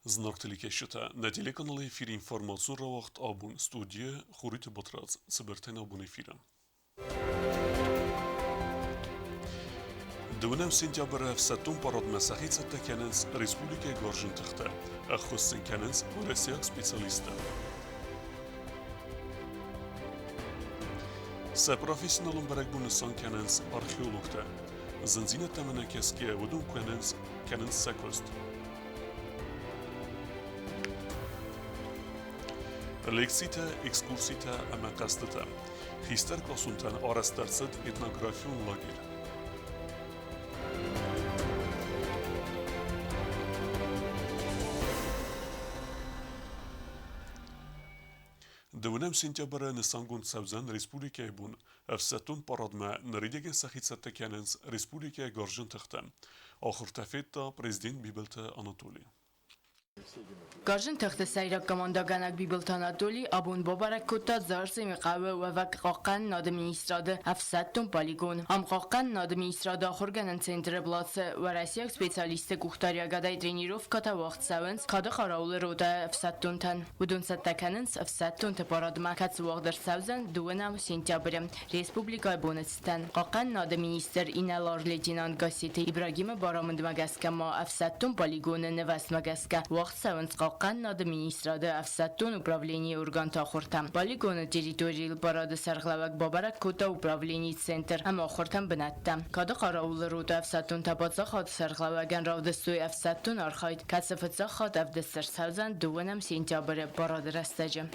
Znaktelik eşite, nedeli kanalı efir informasyon ravakt abun stüdyo Xuriti Batraz, sıbırten abun efiren. Dönem sentyaber efsettun parad mesahit settekenens Respublika Garjin Tıxta, axussin kenens Oresiyak specialista. Se profesyonalun berekbun insan kenens arkeologta, zanzinet temene keskiye vudun kenens sekost. Leksite, ekskursite, ama qastite. Xister klasuntan arasterset etnografyon lagir. Dönem sentyaber nisangun sevzen Respublika bun, efsetun paradma neridegen sahitsette kenens Respublika Garjin Tıxta. Axır tafetta prezident Bibelte Anatoli. Garjin Tıxta sayrak komandaganak Bibelte Anatoli abun babarakutta zarsi miqawe ve vaqaqan nadministradı efsettun poligon. Am qaqan nadministradı axırganan centre blası ve Rusyak specialiste kuxtarya gaday trenirovkata vaqt savens qadı qaravlı roda efsettun tan. Udun settekenens efsettun teparadma kats vaqdar savzen duvenam sentyabrim. Respublika bunistan. Qaqan nadminister inalar lejinant gasite İbrahim Baramındmagaska ma efsettun poligonu nevasmagaska. Вахт саванс қаққан администрады афсаттун управление урганта хуртам. Полигоны территориал парады сарғлавак бабарак кота управление центр. Ама хуртам бінаттам. Кады қараулы рута афсаттун табатса хат сарғлаваган равдыстуй афсаттун архайд. Кацафатса хат авдыстыр савзан дуанам сентябры парады растажы.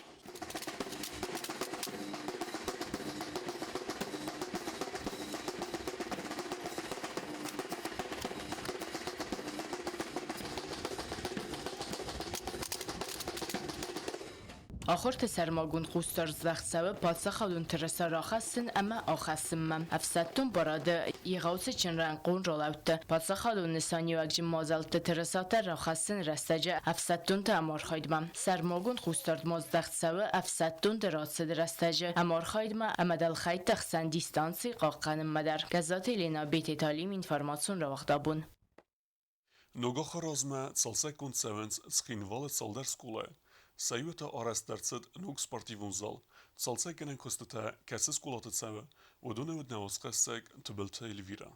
آخرت سرماگون خوستار زخسوه پادساخالون ترسا راخستن اما آخستنمم افسدتون براده یغاوس چن رنقون رولوته پادساخالون نسانی و اگجی مازالت ترساتا راخستن رستجه افسدتون تا امار خايدمم سرماگون خوستارد مازدخسوه افسدتون دراتسد رستجه امار خايدمم امدل خايد تخسن دیستانسی قاقنم مدر گزات لینا بیت تعلیم انفرماسون را وقتابون Ногох разма цалсекунд севенс схинвалет салдар скуле. Sayuta arastertset nog sportivun zal. Salsekenen kostata kasses kulatet seve. ودونه ودنوسقسك تبلت الفيرا.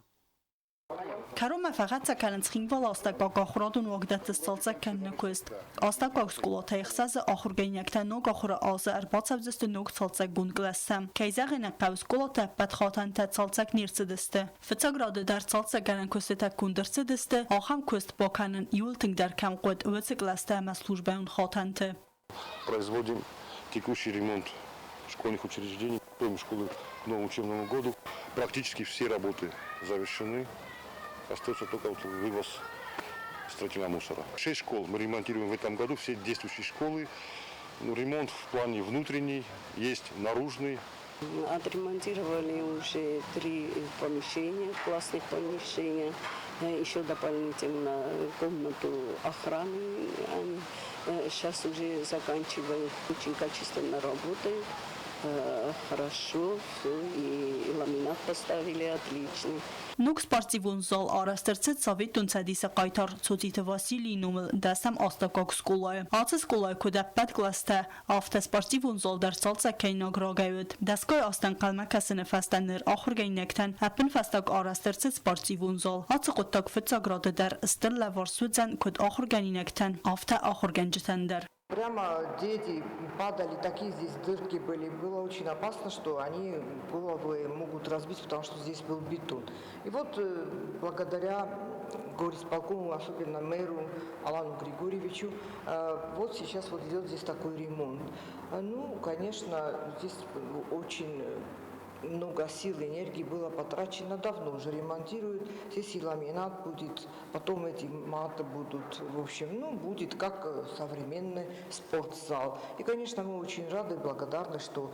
Karoma faqat sakalens xingval astak gaxuradun wagdat salsak kan kost. Astak gaxkulata ixsaz axurgenyakta nog axura azar batsavzist nog salsak bunglasam. Kayzagena qavskulata patxatan ta salsak nirsidiste. Fitsagrad dar salsak ganan kostata kundersidiste. Axam kost bakanen yulting dar kam qod вцикласта службаун хатанте. Производим текущий ремонт школьных учреждений. Готовим школы к новому учебному году. Практически все работы завершены. Остается только вывоз строительного мусора. 6 школ мы ремонтируем в этом году, все действующие школы. Ремонт в плане внутренний, есть наружный. Отремонтировали уже 3 помещения, классных помещения. Еще дополнительно комнату охраны. Сейчас уже заканчивают, очень качественно работают. Хорошо, все, и ламинат поставили отлично. Նուկ սպարտիվուն զալ արաստերցեց սավիտ տունցադիսը կայթար ծոցիտը Վասիլի նումլ դասամ աստակակ սկոլայը։ Ացը սկոլայը կոդապատ գլաստա ավտը սպարտիվուն զալ դարձալ ծակային ագրագայոտ։ Դասկոյ աստան կալմակասը նվաստաններ ախուրգայնեկտան հապն վաստակ արաստերցեց սպարտիվուն զալ։ Ացը կոտակ վծագրադը դար ստել լավարսուծան կոդ ախուրգայնեկտան ավտը ախուրգանջտան դար։ Прямо дети падали, такие здесь дырки были. Было очень опасно, что они головы могут разбить, потому что здесь был бетон. И вот благодаря горисполкому, особенно мэру Алану Григорьевичу, вот сейчас вот идет здесь такой ремонт. Ну, конечно, здесь очень много сил и энергии было потрачено давно, уже ремонтируют, здесь и ламинат будет, потом эти маты будут, в общем, ну, будет как современный спортзал. И, конечно, мы очень рады и благодарны, что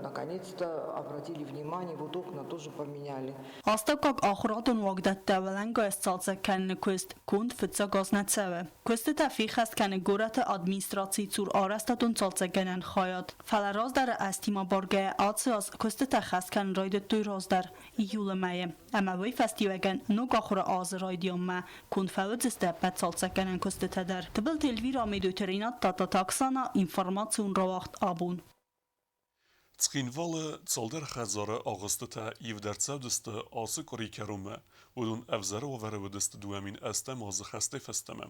наконец-то обратили внимание, вот окна тоже поменяли. Աստակակ ախուրատուն wagdat դավալանգո էսցալցը կանը կուստ կունդ վծա գազնացավը։ Կուստը տավի խաստ կանը գորատը ադմինիստրացի ծուր արաստատուն ծալցը գանան խայատ։ Ֆալարոզ դարը աստիմա բարգայ ացը ազ կուստը خسکن راید توی راز در ایول مایه اما وی فستیوگن نو گاخور آز رایدیوم ما کن فوت زسته بد سالسکنن کسته تدر تبل تلویر آمیدو ترینات تا تاکسانا اینفرماتسون را وقت آبون Tskinvalle zolder Chazara Augustata Iv der Zaudeste Ase Korikarume, wodun Evzere overe wedeste duamin estem az chaste festeme.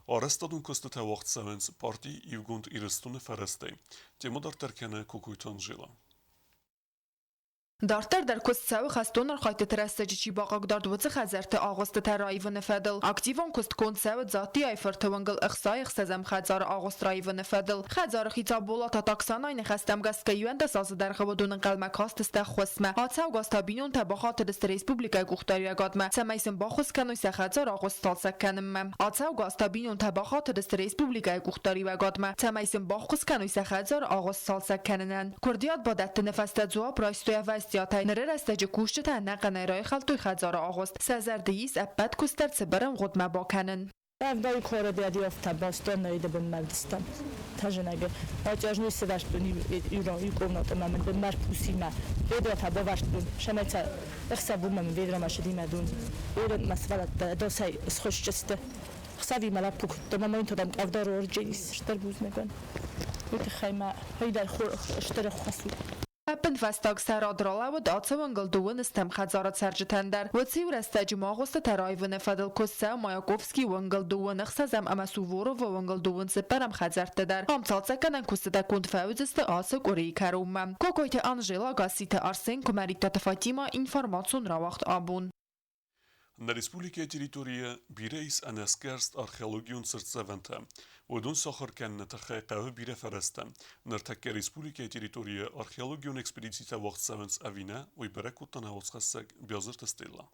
Arestadun kostete wacht sevens parti Ivgund irestune fereste. Temodar terkene kukuiton jila. دارتر در کست سو خستون خایت ترستجی چی باقاق دارد وچه خزرت آغست ترایون فدل اکتیوان کست کن سو ذاتی ایفرت ونگل اخصای خسزم خزار آغست رایون فدل خزار خیتا بولا تا تاکسانای نخستم گست که یوند ساز در خودون قلمک هاست است خسمه آتساو گستا بینون تباخات دست ریسپوبلیکای گوختاری اگادمه سمیسم باخست کنوی سخزار آغست تالسک کنم آتساو گستا بینون تباخات دست ریسپوبلیکای گوختاری اگادمه سمیسم باخست کنوی سخزار آغست تالسک کننن کردیات با دت نفست جواب رایستوی سیاتای نره رستجی کوشت تا نقنای رای خلطوی خزار آغست سزردهیس ابد کستر سبرم غدمه باکنن Pravdaju kore da je ofta bastona ide ben merdistan. Tajenage. Ajaž nisi vaštuni i komnata men ben mer pusima. Vedo ta bavaštun. Šemeca ihsabu men vedra mašedime dun. Vedo masvalat da say schoşçeste. Xsavi malap kut da moment adam avdar orjenis şterbuz megan. Vit khayma haydar اشتر خاصو. Апен вастаг сарадрала و داتسوانگل دوون استم خزارت سرجتندر و تیور استاج ماغوست ترایون فدل کسا مایاکوفسکی وانگل دوون اخسازم اما سوورو و وانگل دوون سپرم خزرت در هم تالسکنن کست دا کند فاوزست آسک اوری کرومم کوکویت انجلا گاسیت ارسن کمریتا تفاتیما اینفرماتسون را وقت آبون Na Respublike Teritorije bireis an eskerst archeologion srcevente, odun sochor kenne tache qawe bire fereste, nar takke Respublike Teritorije archeologion ekspedicite wacht sevens avine, oi berekutan hauschasseg biazert stella.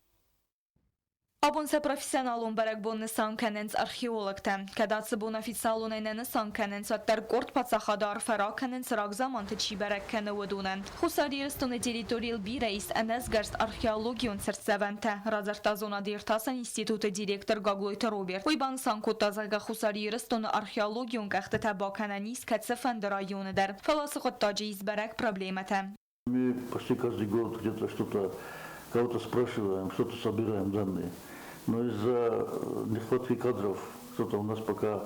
Abunse profesionalun berek bunne sankenens archeologte, kadatse bun oficialun enene sankenens attar kort patsachadar ferakenens rag zaman te çi berek kene wedunen. Xusarierstone teritorial bireis enes gerst archeologion sertsevente, razerta zona dirtasan institute direktor Gagloyte Robert. Uyban sankutazaga xusarierstone archeologion gahte tabakenenis katsefende rayone der. Falasıqot taciz berek problemete. Мы почти каждый год где-то что-то кого-то спрашиваем, что-то собираем данные. Но из-за нехватки кадров что-то у нас пока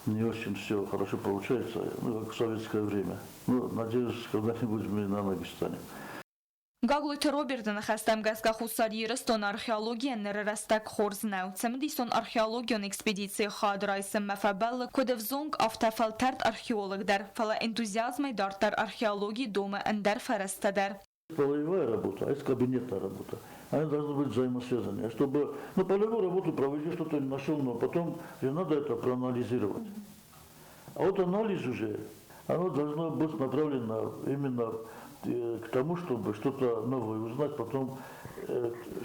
не очень все хорошо получается, ну, как в советское время. Ну, надеюсь, когда-нибудь мы на ноги встанем. Gagloyte Robert'ın xəstəm qəsqa xusarierstone arxeologiyan nererastak xorznev. Cemdison arxeologiyon ekspedisiya xadraysın məfəbəl kodevzong aftafal tert arxeolog der. Fala entuziazmay dartar arxeologi doma ender fərəstədər. Полевая работа, а есть кабинетная работа. Они должны быть взаимосвязаны. А чтобы, ну, полевую работу проводишь, что-то нашел, но потом же надо это проанализировать. А вот анализ уже, оно должно быть направлено именно к тому, чтобы что-то новое узнать, потом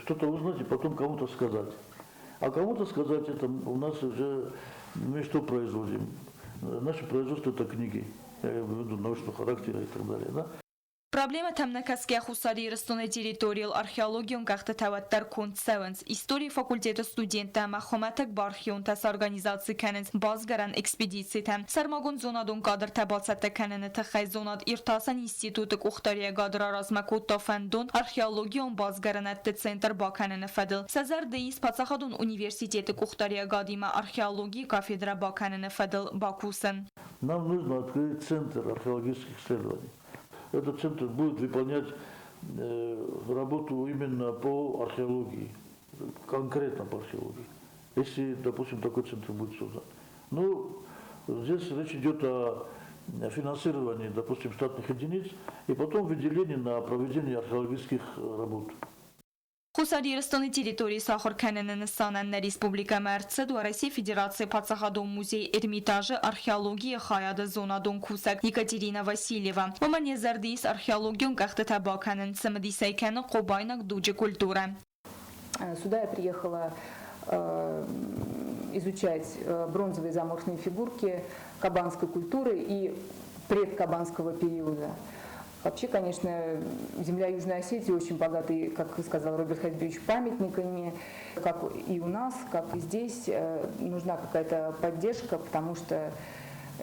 что-то узнать и потом кому-то сказать. А кому-то сказать, это у нас уже, мы что производим? Наше производство это книги, я имею в виду научного характера и так далее, да? Problema temnekaskiya xusarierstone teritorial arxeologiyon qaxta tavattar kund sevens. История факультета студента махоматак бархион тас организации канens bazgaran ekspedisitem. Sarmagun zonadun qadr tabalsata kanene taxay zonad irtasan institutu uxtariya qadra razmakut tafandun arxeologiyon bazgaranat center bakanene fadil. Sazar deis patsaxadun universiteti uxtariya qadima arxeologiya kafedra bakanene fadil Bakusen. Нам нужно открыть центр археологических исследований. Этот центр будет выполнять работу именно по археологии, конкретно по археологии, если, допустим, такой центр будет создан. Ну, здесь речь идет о финансировании, допустим, штатных единиц и потом выделении на проведение археологических работ. Xusarierstone teritoriyi saxır kənənin sanənlə Respublika Mərtsəd və Rusiya Federasiya Patsaxadon Muzey Ermitajı arxeologiya xayadı zonadon kusak Yekaterina Vasilyeva. Və nəzərdəyiz arxeologiyon qaxtı tabakənin sımdisəykəni qobaynaq duci kultura. Сюда я приехала изучать бронзовые заморские фигурки кабанской культуры и предкабанского периода. Вообще, конечно, земля Южной Осетии очень богата, как сказал Роберт Хазбиевич, памятниками, как и у нас, как и здесь. Нужна какая-то поддержка, потому что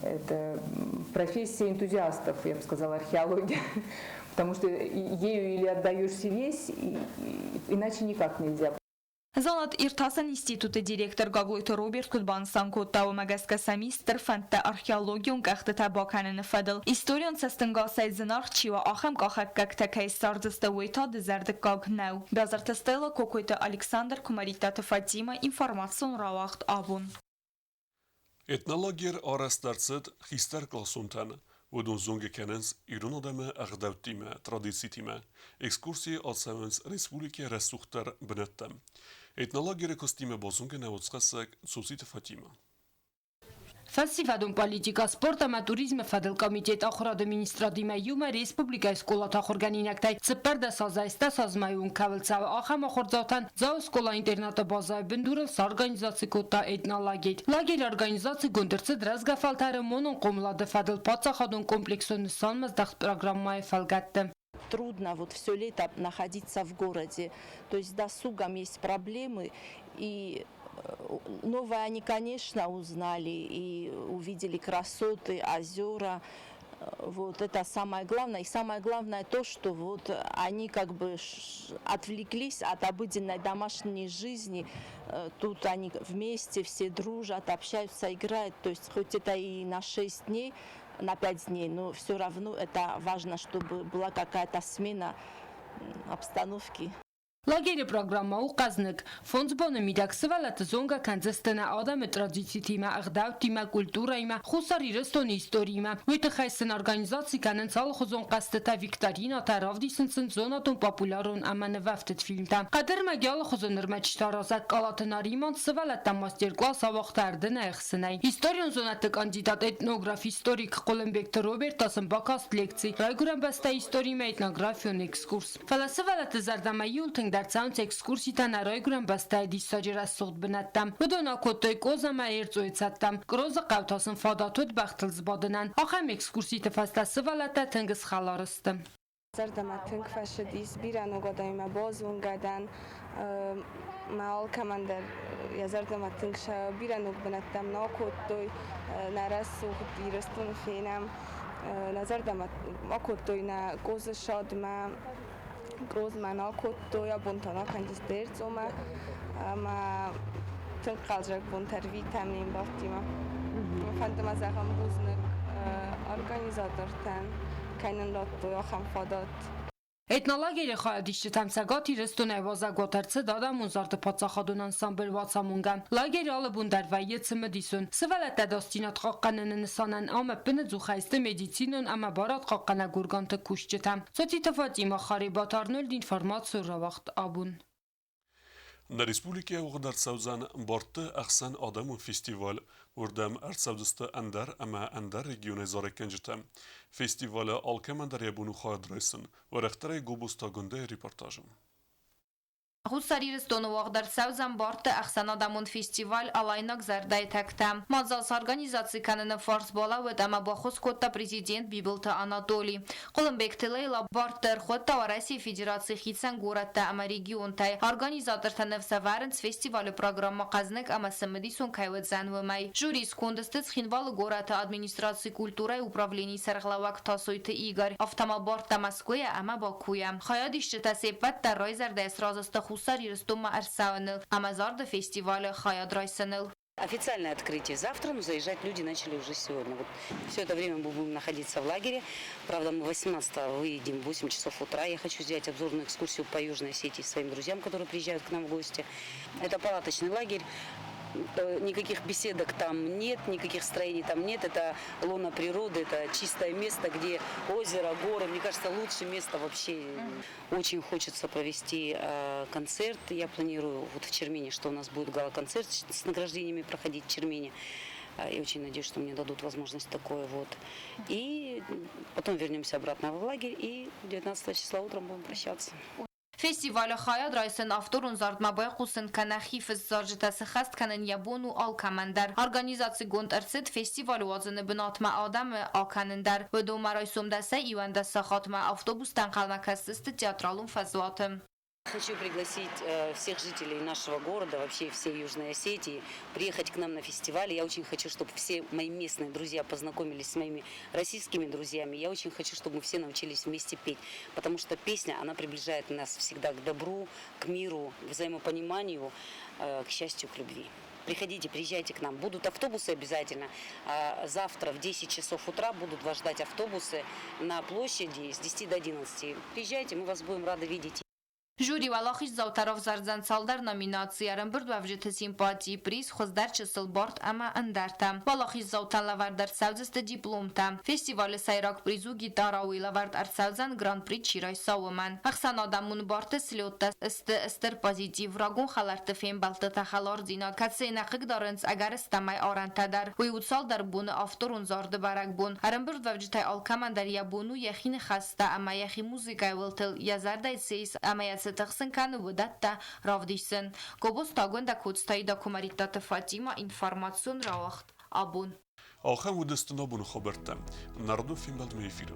Это профессия энтузиастов, я бы сказала, археология. Потому что ею или отдаешься весь, иначе никак нельзя. Zanat İrtasan İnstitutu direktor Gagloyta Robert Kudban Sankota ve Magaska Samistr Fanta Archeologion Gahta Tabakanın Fadıl. İstoryon sastınga sayzınarçı ve aham kahak takay sardısta veyta dizerdik gagnav. Bazartastayla kokoyta Alexander Kumarita Fatima informasyon ravaxt abun. Etnologer arastartsed hister klasumtan. ودون زونگ کننز ایران آدم اغداو تیمه ترادیسی تیمه اکسکورسی آسمانس ریسپولیکی رسوختر بنتم اتنالاگیر کستیمه با زونگ نوزخسک سوسیت فاتیمه Ֆեստիվալում պոլիտիկա, սպորտը, տուրիզմը, ֆեդել կոմիտետ ախորադ մինիստրատիվը յումը ռեսպուբլիկայ սկոլատ ախորգանինակտայ ծպերդը սազայստա սազմայուն կավլցավ ախամ ախորձավտան ձավ սկոլա ինտերնատը բազայ բնդուրը սարգանիզացի կոտա էտնալագետ։ Լագեր արգանիզացի գունդրցը դրազգաֆալտարը մոնոն կոմլադը ֆեդել պացախադուն կոմպլексոն սանմыз դախտ программայ фалгатты. Трудно вот все лето находиться в городе, то есть с досугом есть проблемы, и новое они, конечно, узнали и увидели красоты, озера. Вот это самое главное. И самое главное то, что вот они как бы отвлеклись от обыденной домашней жизни. Тут они вместе все дружат, общаются, играют. То есть хоть это и на 6 дней, на 5 дней, но все равно это важно, чтобы была какая-то смена обстановки. Լագերի պրոգրամմաու կազնկ, ֆոնձբոնը միդաքսվալատը զոնգա կանձստենա ադամը տրադիցի թիմա, աղդավ թիմա, կուլտուրա իմա, խուսարի ռստոնի իսტორի իմա, ոյտը խայսն արգանիզացի կանեն ցալ խոզոն կաստետա վիկտարինա տարավդիսնցն զոնատուն պապուլարոն ամանվավտտ ֆիլմտա։ Կադեր մագյալը խոզոնր մեջ տարազակ կալատնարի իման սվալատա մաստեր կլաս ավաղտարդն այխսնայ։ Իսტორիոն զոնատը կանդիդատ էթնոգրաֆ իսტორիկ Կոլումբեկտը Ռոբերտ ասմբակաստ լեկցի, ռայգուրան բաստա իսტორի մա էթնոգրաֆիոն էքսկուրս։ Ֆալասվալատը զարդամայյուլ դարձանց էքսկուրսիտան արայգուրան բաստայ դիսաջերա սողտ բնատտամ, վդոնա կոտոյ կոզամա երծոյցատտամ, կրոզը կավթասն ֆադատոտ բաղթլ զբադնան, ախամ էքսկուրսիտը ֆաստա սվալատա թնգս խալարստը։ Zardama tünkfeşediz, bir an ogadayma bozungadan, mal kamander, yazardama tünkşa, bir an ogbenettem nakottoy, narasuh dirastun finem, nazardama akottoyna kozashadma, grozma nakottoya bontana kandiz dercoma, ama tünkkalacak bontar vitamin bahtima. Fandom az aham buznak organizatortan. Էտնալագերը խայադիշը թամսագաթի ռստոնայ վազագոտարցը դադամուն զարտպացախադուն անսամբել վացամունգան։ Լագերը ալը բունդարվայ եծը մդիսուն։ Սվալատա դաստինատ խաղկանն նսանան ամը պնը ձուխայստը մեդիցինոն ամը բարատ խաղկանա գուրգանտը կուշ ճտամ։ Ծոտի տվատիմա խարի բատարնոլ դինվարմացու ռավաղտ աբուն։ Na Respublika Uğdartsavzan Bartı Aksan Adamın Festival Urdam Artsavdısta Andar ama Andar regione zarekencetem. Festivale Alkemandar bunu xadraysın ve rehtere Gobusta Günde reportajım. Хусари рестonu Уағдарсаузан барты Ақсанадамун фестиваль алайнак зардай тактам. Мазалс организации кананы фарс бола ведама бахус котта президент Бибылта Анатолий. Қолымбек Тилейла бартыр хотта ва Россия Федерации хитсан горатта ама регион тай. Организатор танев саварынц фестивалю программа қазнық ама самедисон кайведзан вымай. Жюрис кондыстыц хинвалы горатта администрации культура и управлений сарғлавак тасойты Игорь. Автома барта Москвая ама Бакуя. Хаядишчы тасепат таррой зардай сразысты Хусари Рестума Арсауныл, Амазарда фестиваля Хаяд Райсаныл. Официальное открытие завтра, но заезжать люди начали уже сегодня. Вот все это время мы будем находиться в лагере. Правда, мы 18-го выедем в 8 часов утра. Я хочу сделать обзорную экскурсию по Южной Осетии своим друзьям, которые приезжают к нам в гости. Это палаточный лагерь. Никаких беседок там нет, никаких строений там нет. Это лона природы, это чистое место, где озеро, горы. Мне кажется, лучшее место вообще. Очень хочется провести концерт. Я планирую вот в Чермене, что у нас будет гала-концерт с награждениями проходить в Чермене. Я очень надеюсь, что мне дадут возможность такое вот. И потом вернемся обратно в лагерь и 19 числа утром будем прощаться. Фестиваля Хаяд Райсан авторун зардмабай хусен канахифыз заржитасы хаст канен ябону алкамендар. Организации гонд арцет фестивалю азыны бинатма адамы алканендар. Ведома райсумдаса ивандаса хатма автобустан қалмакастысты театралун фазлатым. Хочу пригласить всех жителей нашего города, вообще всей Южной Осетии, приехать к нам на фестиваль. Я очень хочу, чтобы все мои местные друзья познакомились с моими российскими друзьями. Я очень хочу, чтобы мы все научились вместе петь, потому что песня, она приближает нас всегда к добру, к миру, к взаимопониманию, к счастью, к любви. Приходите, приезжайте к нам. Будут автобусы обязательно. Завтра в 10 часов утра будут вас ждать автобусы на площади с 10 до 11. Приезжайте, мы вас будем рады видеть. Ժյուրի վալախիչ զավտարով զարձանցալդար նոմինացիարն բրդվավժիթը սիմպատի պրիզ խոզդար չսլ բորդ ամա ընդարտա վալախիչ զավտան լավարդար սավձստը դիպլոմտա ֆեստիվալը սայրակ պրիզու գիտարաուի լավարդ արսավձան գրան պրի չիրայ սավման ախսան ադամուն բարտը սլյոտա ստր պոզիտիվ ռագուն խալարտը ֆեն բալտը խալար ձինա կացենա խգդարենց ագար ստամայ արանտադար հույուցալ դարբունը ավտորուն զարդը բարակբուն արն բրդվավժիթայ ալկամանդար յաբունու յախին խաստա ամա յախի մուզիկայ վլտել յազարդայ սեիս ամայաց Сытахсынканы выдатта равдийсын. Кобос тагонда кодстаи докумаритата Фатима информацион равахт абун. Ахам удестын абун хабарта. Народу фильм балдме эфиру.